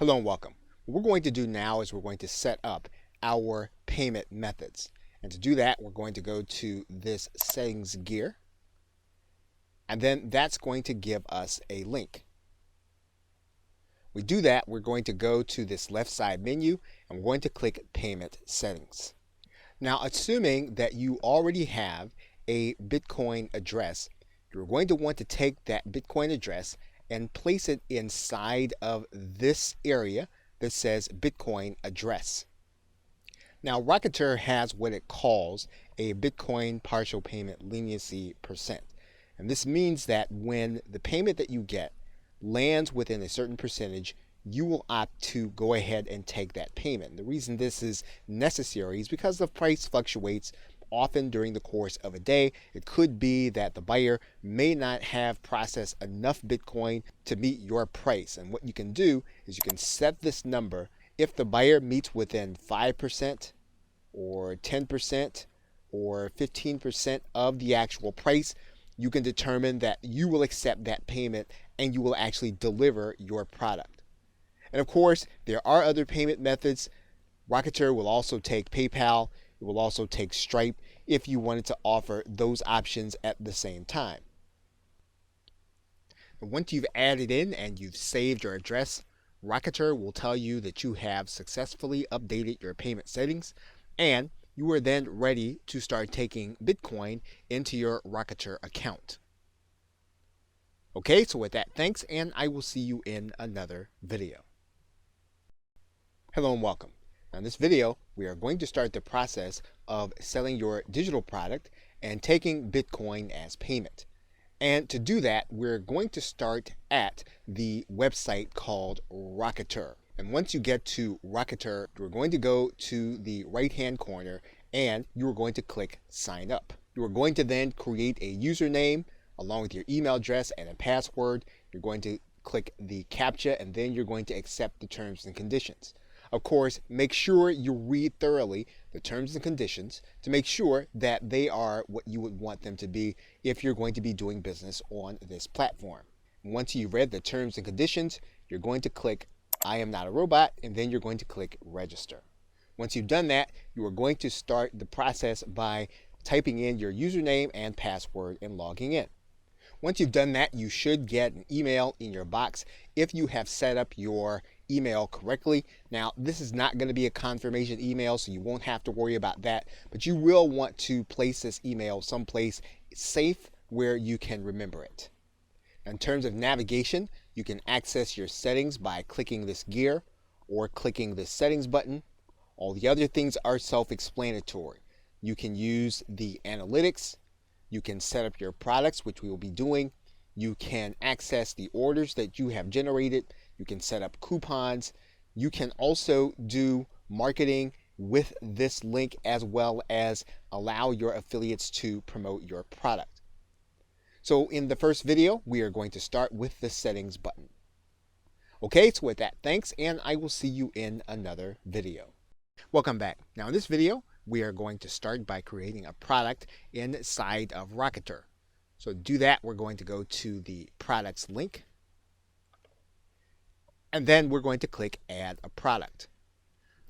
Hello and welcome. What we're going to do now is we're going to set up our payment methods. And to do that, we're going to go to this settings gear. And then that's going to give us a link. We do that, we're going to go to this left side menu and we're going to click payment settings. Now, assuming that you already have a Bitcoin address, you're going to want to take that Bitcoin address and place it inside of this area that says Bitcoin address. Now, Rocketer has what it calls a Bitcoin partial payment leniency percent. And this means that when the payment that you get lands within a certain percentage, you will opt to go ahead and take that payment. The reason this is necessary is because the price fluctuates often during the course of a day. It could be that the buyer may not have processed enough Bitcoin to meet your price. And what you can do is you can set this number. If the buyer meets within 5% or 10% or 15% of the actual price, you can determine that you will accept that payment and you will actually deliver your product. And of course, there are other payment methods. Rocketer will also take PayPal. It will also take Stripe if you wanted to offer those options at the same time. And once you've added in and you've saved your address, Rocketer will tell you that you have successfully updated your payment settings and you are then ready to start taking Bitcoin into your Rocketer account. Okay, so with that, thanks, and I will see you in another video. Hello and welcome. Now in this video, we are going to start the process of selling your digital product and taking Bitcoin as payment. And to do that, we're going to start at the website called Rocketer. And once you get to Rocketer, you're going to go to the right-hand corner and you're going to click Sign Up. You are going to then create a username along with your email address and a password. You're going to click the CAPTCHA and then you're going to accept the terms and conditions. Of course, make sure you read thoroughly the terms and conditions to make sure that they are what you would want them to be if you're going to be doing business on this platform. Once you've read the terms and conditions, you're going to click I am not a robot, and then you're going to click register. Once you've done that, you are going to start the process by typing in your username and password and logging in. Once you've done that, you should get an email in your box if you have set up your email correctly. Now, this is not going to be a confirmation email, so you won't have to worry about that, but you will want to place this email someplace safe where you can remember it. In terms of navigation, you can access your settings by clicking this gear or clicking the settings button. All the other things are self-explanatory. You can use the analytics. You can set up your products, which we will be doing. You can access the orders that you have generated. You can set up coupons. You can also do marketing with this link as well as allow your affiliates to promote your product. So in the first video, we are going to start with the settings button. Okay, so with that, thanks, and I will see you in another video. Welcome back. Now in this video, we are going to start by creating a product inside of Rocketer. So to do that, we're going to go to the products link. And then we're going to click add a product.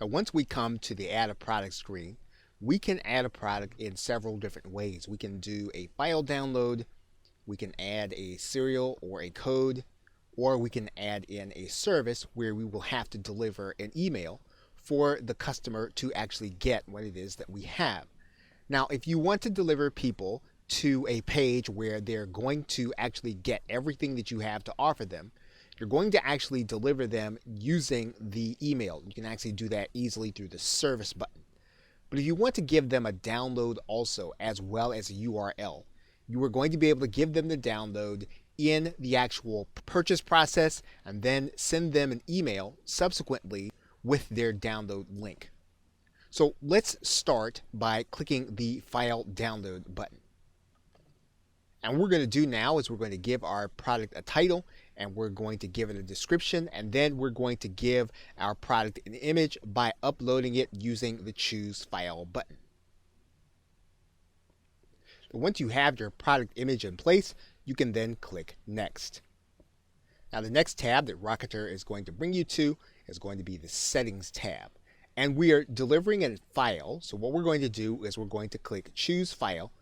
Now once we come to the add a product screen, we can add a product in several different ways. We can do a file download. We can add a serial or a code, or we can add in a service where we will have to deliver an email for the customer to actually get what it is that we have. Now, if you want to deliver people to a page where they're going to actually get everything that you have to offer them, you're going to actually deliver them using the email. You can actually do that easily through the service button. But if you want to give them a download also, as well as a URL, you are going to be able to give them the download in the actual purchase process and then send them an email subsequently with their download link. So let's start by clicking the file download button. And what we're going to do now is we're going to give our product a title and we're going to give it a description, and then we're going to give our product an image by uploading it using the choose file button. Once you have your product image in place, you can then click Next. Now the next tab that Rocketer is going to bring you to is going to be the Settings tab. And we are delivering a file. So what we're going to do is we're going to click Choose File.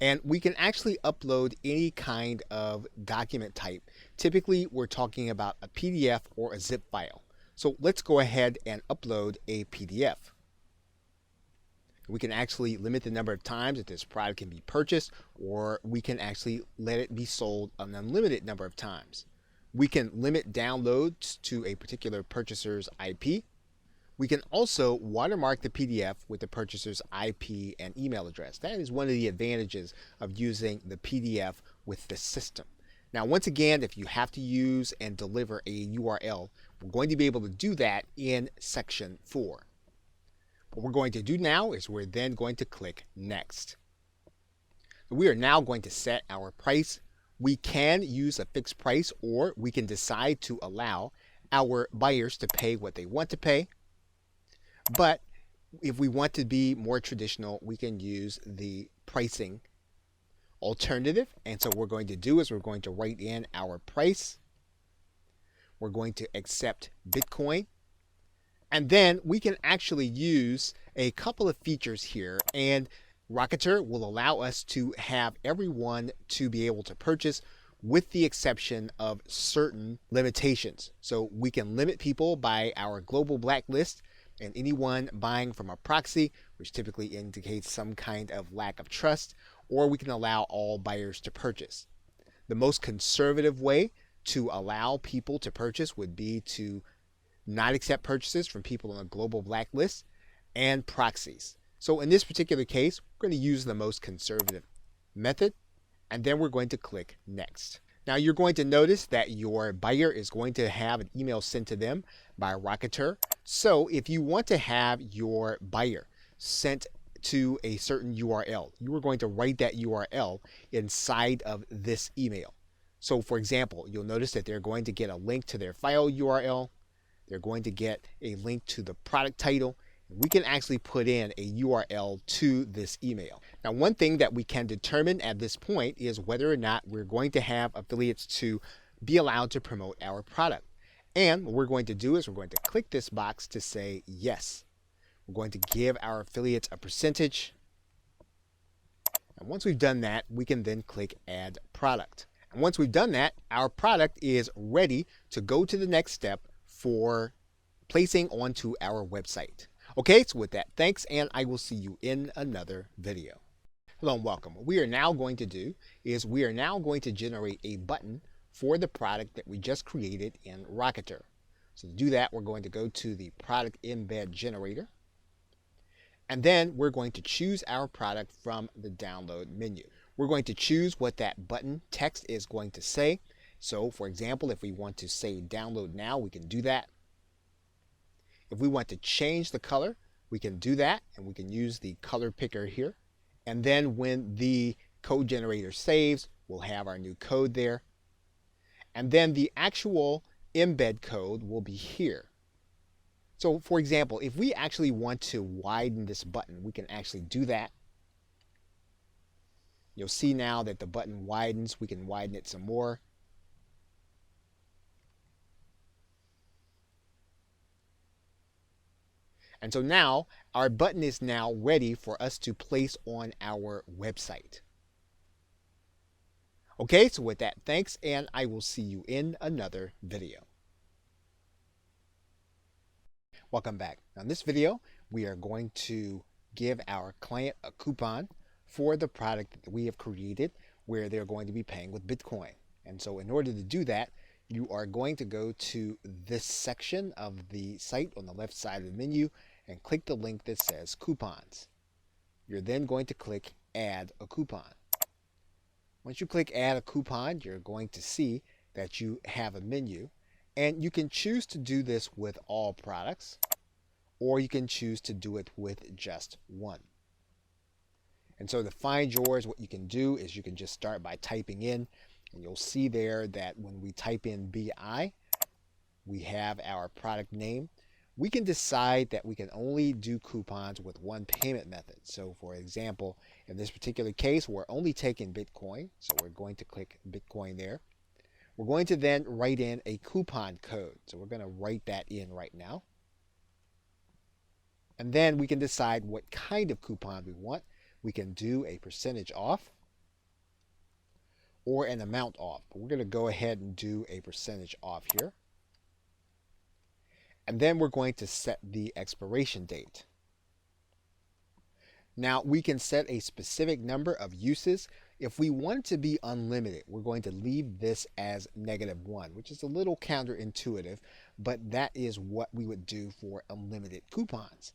And we can actually upload any kind of document type. Typically, we're talking about a PDF or a zip file. So let's go ahead and upload a PDF. We can actually limit the number of times that this product can be purchased, or we can actually let it be sold an unlimited number of times. We can limit downloads to a particular purchaser's IP. We can also watermark the PDF with the purchaser's IP and email address. That is one of the advantages of using the PDF with the system. Now, once again, if you have to use and deliver a URL, we're going to be able to do that in section 4. What we're going to do now is we're then going to click Next. We are now going to set our price. We can use a fixed price, or we can decide to allow our buyers to pay what they want to pay. But if we want to be more traditional, we can use the pricing alternative. And so what we're going to do is we're going to write in our price. We're going to accept Bitcoin. And then we can actually use a couple of features here, and Rocketer will allow us to have everyone to be able to purchase with the exception of certain limitations. So we can limit people by our global blacklist and anyone buying from a proxy, which typically indicates some kind of lack of trust, or we can allow all buyers to purchase. The most conservative way to allow people to purchase would be to not accept purchases from people on a global blacklist and proxies. So in this particular case, we're going to use the most conservative method, and then we're going to click Next. Now you're going to notice that your buyer is going to have an email sent to them by Rocketer. So if you want to have your buyer sent to a certain URL, you are going to write that URL inside of this email. So for example, you'll notice that they're going to get a link to their file URL. They're going to get a link to the product title. We can actually put in a URL to this email. Now, one thing that we can determine at this point is whether or not we're going to have affiliates to be allowed to promote our product. And what we're going to do is we're going to click this box to say yes. We're going to give our affiliates a percentage. And once we've done that, we can then click Add Product. And once we've done that, our product is ready to go to the next step for placing onto our website. Okay, so with that, thanks, and I will see you in another video. Hello and welcome. What we are now going to do is we are now going to generate a button for the product that we just created in Rocketer. So to do that, we're going to go to the product embed generator, and then we're going to choose our product from the download menu. We're going to choose what that button text is going to say. So for example, if we want to say download now, we can do that. If we want to change the color, we can do that, and we can use the color picker here. And then when the code generator saves, we'll have our new code there. And then the actual embed code will be here. So for example, if we actually want to widen this button, we can actually do that. You'll see now that the button widens. We can widen it some more. And so now our button is now ready for us to place on our website. Okay, so with that, thanks, and I will see you in another video. Welcome back. Now in this video, we are going to give our client a coupon for the product that we have created where they're going to be paying with Bitcoin. And so in order to do that, you are going to go to this section of the site on the left side of the menu and click the link that says coupons. You're then going to click add a coupon. Once you click add a coupon, you're going to see that you have a menu, and you can choose to do this with all products, or you can choose to do it with just one. And so to find yours, what you can do is you can just start by typing in, and you'll see there that when we type in BI, we have our product name. We can decide that we can only do coupons with one payment method. So for example, in this particular case, we're only taking Bitcoin. So we're going to click Bitcoin there. We're going to then write in a coupon code. So we're going to write that in right now. And then we can decide what kind of coupon we want. We can do a percentage off or an amount off. But we're going to go ahead and do a percentage off here. And then we're going to set the expiration date. Now we can set a specific number of uses. If we want it to be unlimited, we're going to leave this as -1, which is a little counterintuitive, but that is what we would do for unlimited coupons.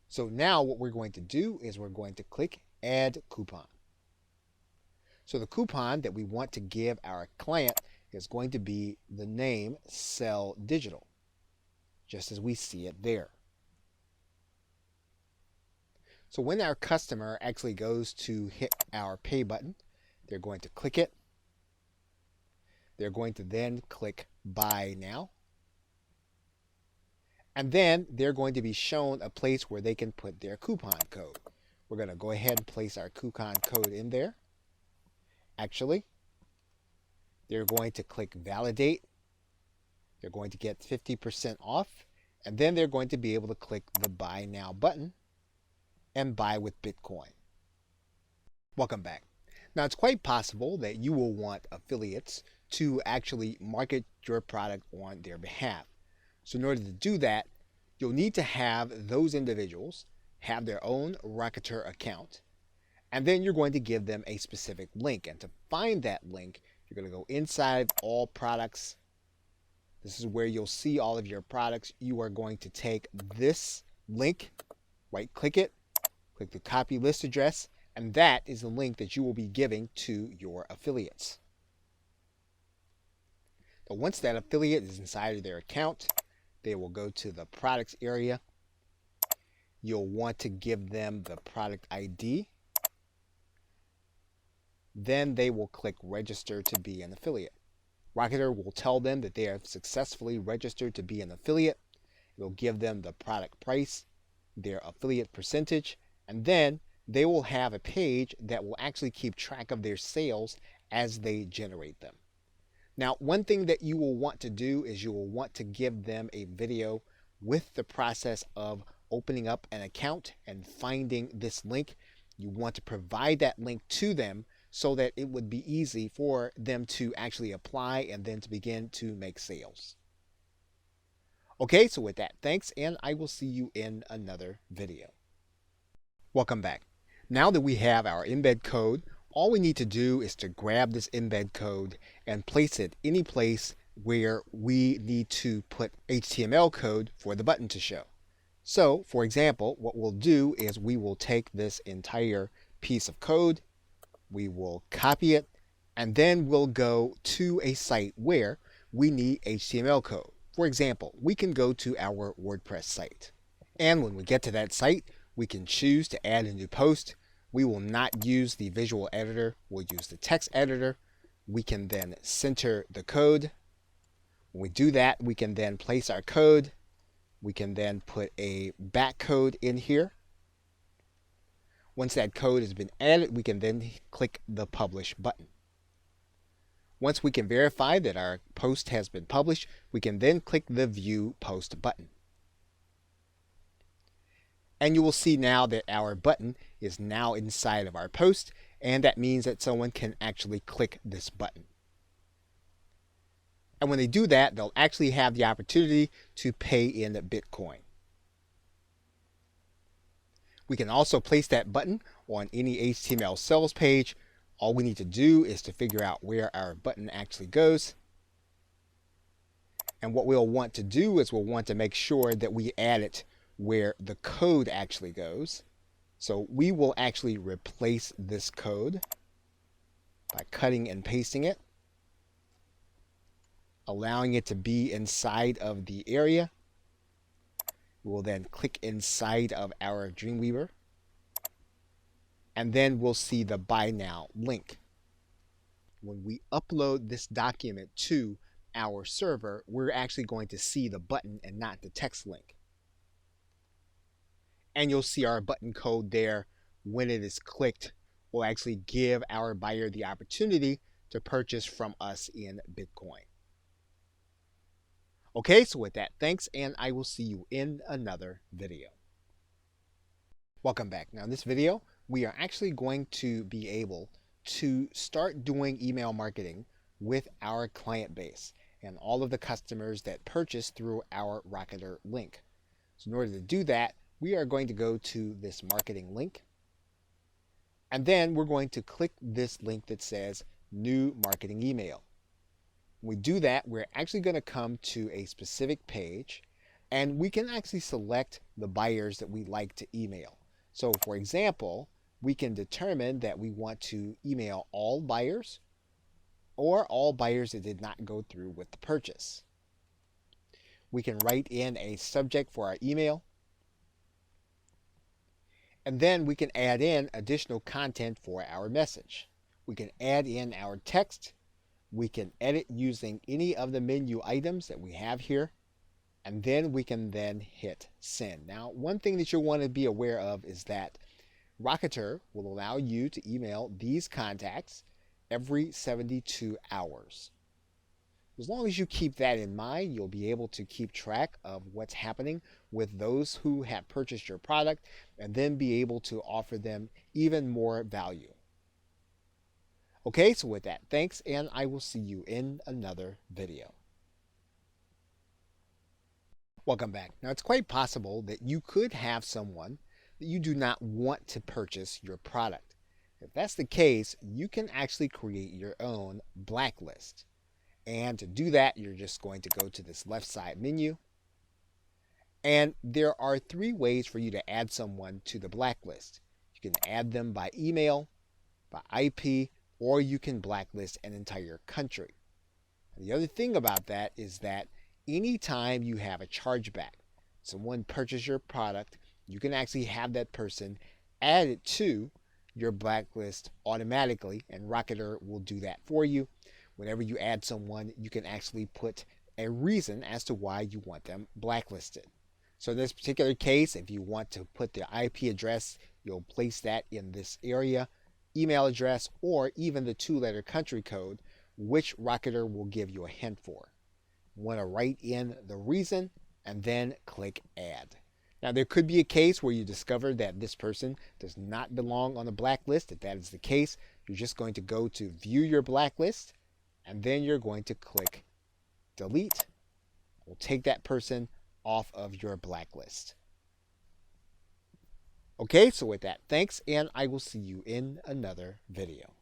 So now what we're going to do is we're going to click Add Coupon. So the coupon that we want to give our client is going to be the name Sell Digital, just as we see it there. So when our customer actually goes to hit our pay button, they're going to click it. They're going to then click Buy Now. And then they're going to be shown a place where they can put their coupon code. We're going to go ahead and place our coupon code in there. Actually, they're going to click Validate. They're going to get 50% off. And then they're going to be able to click the Buy Now button and buy with Bitcoin. Welcome back. Now it's quite possible that you will want affiliates to actually market your product on their behalf. So in order to do that, you'll need to have those individuals have their own Rocketer account, and then you're going to give them a specific link. And to find that link, you're going to go inside All Products. This is where you'll see all of your products. You are going to take this link, right-click it, click the copy list address, and that is the link that you will be giving to your affiliates. So once that affiliate is inside of their account, they will go to the products area. You'll want to give them the product ID. Then they will click Register to be an affiliate. Rocketer will tell them that they have successfully registered to be an affiliate. It'll give them the product price, their affiliate percentage, and then they will have a page that will actually keep track of their sales as they generate them. Now, one thing that you will want to do is you will want to give them a video with the process of opening up an account and finding this link. You want to provide that link to them so that it would be easy for them to actually apply and then to begin to make sales. Okay, so with that, thanks, and I will see you in another video. Welcome back. Now that we have our embed code, all we need to do is to grab this embed code and place it any place where we need to put HTML code for the button to show. So, for example, what we'll do is we will take this entire piece of code, we will copy it, and then we'll go to a site where we need HTML code. For example, we can go to our WordPress site. And when we get to that site, we can choose to add a new post. We will not use the visual editor, we'll use the text editor. We can then center the code. When we do that, we can then place our code. We can then put a back code in here. Once that code has been added, we can then click the Publish button. Once we can verify that our post has been published, we can then click the View Post button. And you will see now that our button is now inside of our post, and that means that someone can actually click this button. And when they do that, they'll actually have the opportunity to pay in Bitcoin. We can also place that button on any HTML sales page. All we need to do is to figure out where our button actually goes. And what we'll want to do is we'll want to make sure that we add it where the code actually goes. So we will actually replace this code by cutting and pasting it, allowing it to be inside of the area. We will then click inside of our Dreamweaver, and then we'll see the Buy Now link. When we upload this document to our server, we're actually going to see the button and not the text link. And you'll see our button code there. When it is clicked, will actually give our buyer the opportunity to purchase from us in Bitcoin. Okay, so with that, thanks, and I will see you in another video. Welcome back. Now in this video, we are actually going to be able to start doing email marketing with our client base and all of the customers that purchase through our Rocketer link. So in order to do that, we are going to go to this marketing link, and then we're going to click this link that says New Marketing Email. When we do that, we're actually going to come to a specific page, and we can actually select the buyers that we like to email. So for example, we can determine that we want to email all buyers or all buyers that did not go through with the purchase. We can write in a subject for our email, and then we can add in additional content for our message. We can add in our text. We can edit using any of the menu items that we have here, and then we can then hit send. Now, one thing that you'll want to be aware of is that Rocketer will allow you to email these contacts every 72 hours. As long as you keep that in mind, you'll be able to keep track of what's happening with those who have purchased your product and then be able to offer them even more value. Okay, so with that, thanks, and I will see you in another video. Welcome back. Now, it's quite possible that you could have someone that you do not want to purchase your product. If that's the case, you can actually create your own blacklist. And to do that, you're just going to go to this left side menu. And there are 3 ways for you to add someone to the blacklist. You can add them by email, by IP, or you can blacklist an entire country. The other thing about that is that anytime you have a chargeback, someone purchased your product, you can actually have that person added to your blacklist automatically, and Rocketer will do that for you. Whenever you add someone, you can actually put a reason as to why you want them blacklisted. So in this particular case, if you want to put the IP address, you'll place that in this area, email address, or even the 2-letter country code, which Rocketer will give you a hint for. You want to write in the reason and then click add. Now, there could be a case where you discover that this person does not belong on the blacklist. If that is the case, you're just going to go to view your blacklist, and then you're going to click delete. We'll take that person off of your blacklist. Okay, so with that, thanks, and I will see you in another video.